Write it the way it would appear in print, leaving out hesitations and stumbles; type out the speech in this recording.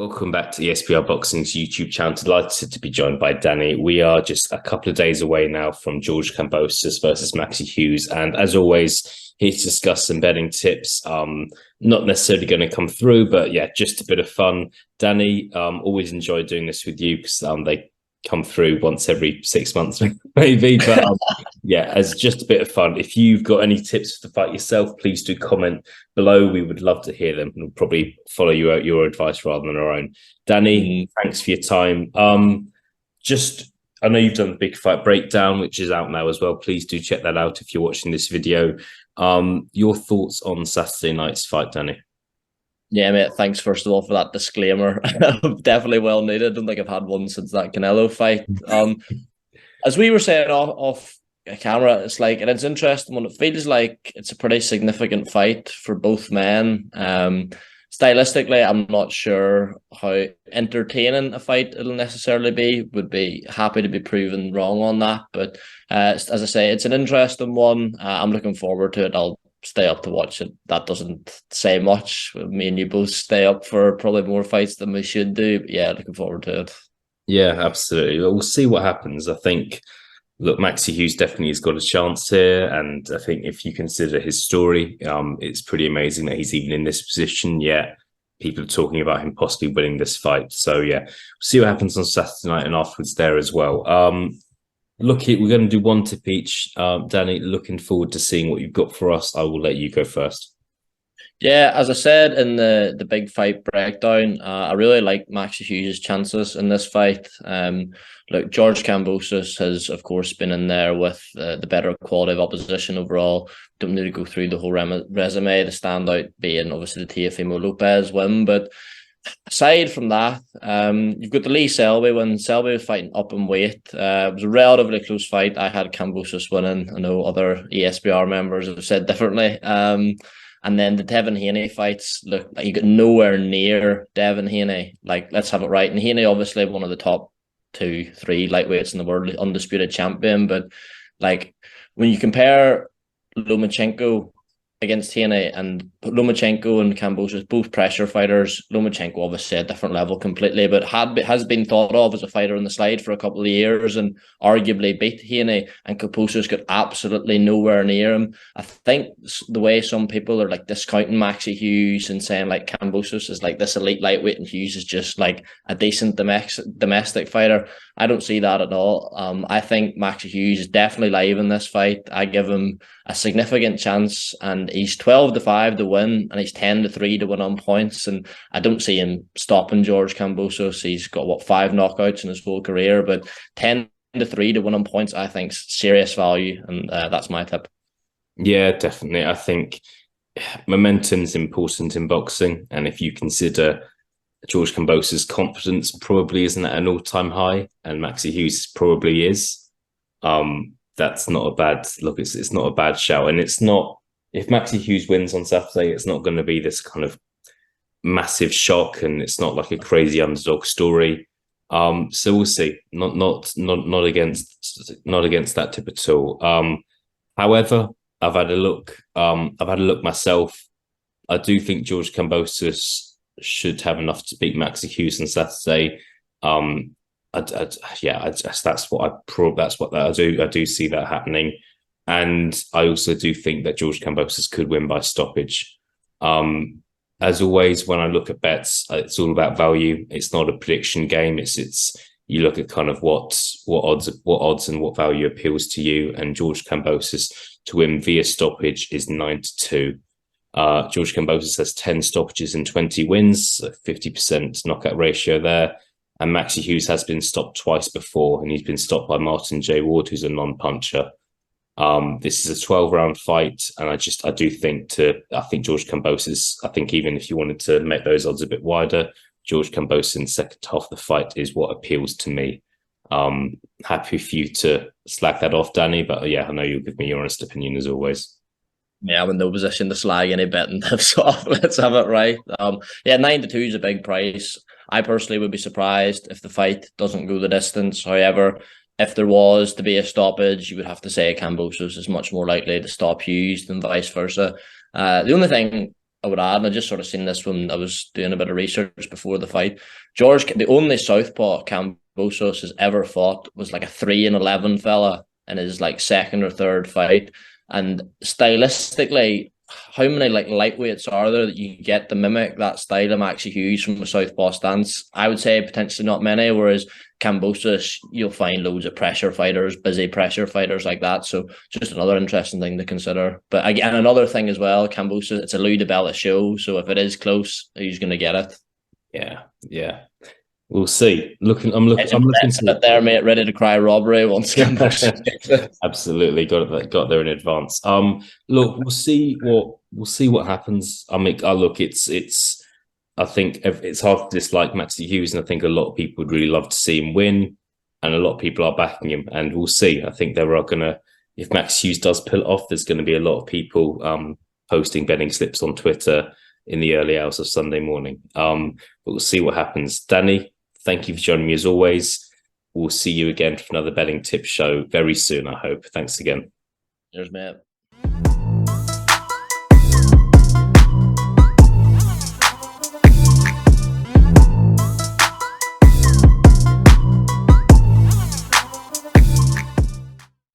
Welcome back to ESPR Boxing's YouTube channel. Delighted to be joined by Danny. We are just a couple of days away now from George Kambosos versus Maxi Hughes. And as always, here to discuss some betting tips. Not necessarily going to come through, but yeah, just a bit of fun. Danny, always enjoy doing this with you because they come through once every 6 months, maybe. But yeah, as just a bit of fun. If you've got any tips for the fight yourself, please do comment below. We would love to hear them, and we'll probably follow your advice rather than our own. Danny, thanks for your time. I know you've done the big fight breakdown, which is out now as well. Please do check that out if you're watching this video. Your thoughts on Saturday night's fight, Danny? Yeah, mate, thanks first of all for that disclaimer. Definitely well needed. I don't think I've had one since that Canelo fight. As we were saying off camera, it's like, and it's interesting when it feels like it's a pretty significant fight for both men. Stylistically, I'm not sure how entertaining a fight it'll necessarily be. Would be happy to be proven wrong on that. But as I say, it's an interesting one. I'm looking forward to it. I'll stay up to watch it. That doesn't say much. Me and you both stay up for probably more fights than we should do. But yeah, looking forward to it. Yeah, absolutely. We'll see what happens. I think, look, Maxi Hughes definitely has got a chance here. And I think if you consider his story, it's pretty amazing that he's even in this position yet. People are talking about him possibly winning this fight. So yeah, we'll see what happens on Saturday night and afterwards there as well. We're going to do one tip each. Danny, looking forward to seeing what you've got for us. I will let you go first. Yeah, as I said in the big fight breakdown, I really like Maxi Hughes' chances in this fight. Look, George Kambosos has, of course, been in there with the better quality of opposition overall. Don't need to go through the whole resume. The standout being obviously the Teofimo Lopez win, but aside from that, you've got the Lee Selby when Selby was fighting up in weight. It was a relatively close fight. I had Kambosos winning. I know other ESBR members have said differently. And then the Devin Haney fights, look, you got nowhere near Devin Haney. Like, let's have it right. And Haney, obviously, one of the top 2-3 lightweights in the world, undisputed champion. But like, when you compare Lomachenko against Haney, and Lomachenko and Kambosos, both pressure fighters. Lomachenko obviously a different level completely, but has been thought of as a fighter on the slide for a couple of years and arguably beat Haney, and Kambosos got absolutely nowhere near him. I think the way some people are like discounting Maxi Hughes and saying like Kambosos is like this elite lightweight and Hughes is just like a decent domestic fighter, I don't see that at all. I think Maxi Hughes is definitely live in this fight. I give him a significant chance, and he's 12-5 to win, and he's 10-3 to win on points. And I don't see him stopping George Kambosos. He's got 5 knockouts in his whole career, but 10-3 to win on points, I think, serious value, and that's my tip. Yeah, definitely. I think momentum's important in boxing, and if you consider George Kambosos' confidence probably isn't at an all-time high, and Maxi Hughes probably is. That's not a bad look. It's not a bad shout, and it's not. If Maxi Hughes wins on Saturday, it's not going to be this kind of massive shock, and it's not like a crazy underdog story. So we'll see. Not against that tip at all. However, I've had a look. I've had a look myself. I do think George Kambosos should have enough to beat Maxi Hughes on Saturday. That's what I do. I do see that happening, and I also do think that George Kambosos could win by stoppage. As always, when I look at bets, it's all about value. It's not a prediction game. It's you look at kind of what odds and what value appeals to you. And George Kambosos to win via stoppage is 9-2. George Kambosos has 10 stoppages and 20 wins, 50% knockout ratio there. And Maxi Hughes has been stopped twice before, and he's been stopped by Martin J. Ward, who's a non-puncher. This is a 12-round fight, and I think George Kambosos, I think even if you wanted to make those odds a bit wider, George Kambosos in the second half of the fight is what appeals to me. Happy for you to slag that off, Danny, but yeah, I know you'll give me your honest opinion as always. Yeah, I'm in no position to slag any betting tips off. Let's have it right. 9-2 is a big price. I personally would be surprised if the fight doesn't go the distance. However, if there was to be a stoppage, you would have to say Kambosos is much more likely to stop Hughes than vice versa. The only thing I would add, and I just sort of seen this when I was doing a bit of research before the fight. George, the only southpaw Kambosos has ever fought was like a 3-11 fella in his like second or third fight. And stylistically, how many like lightweights are there that you get to mimic that style of Maxi Hughes from a southpaw stance? I would say potentially not many, whereas Kambosos, you'll find loads of pressure fighters, busy pressure fighters like that. So just another interesting thing to consider. But again, another thing as well, Kambosos, it's a Louis DeBella show. So if it is close, who's going to get it? Yeah. We'll see. I'm looking to there, mate, ready to cry robbery once Kambosos. Absolutely got there in advance. Look, we'll see what happens. I mean, look, it's. I think it's hard to dislike Maxi Hughes, and I think a lot of people would really love to see him win, and a lot of people are backing him. And we'll see. I think there are gonna, if Maxi Hughes does pull it off, there's going to be a lot of people posting betting slips on Twitter in the early hours of Sunday morning. But we'll see what happens. Danny, thank you for joining me as always. We'll see you again for another betting tip show very soon, I hope. Thanks again. Cheers, mate.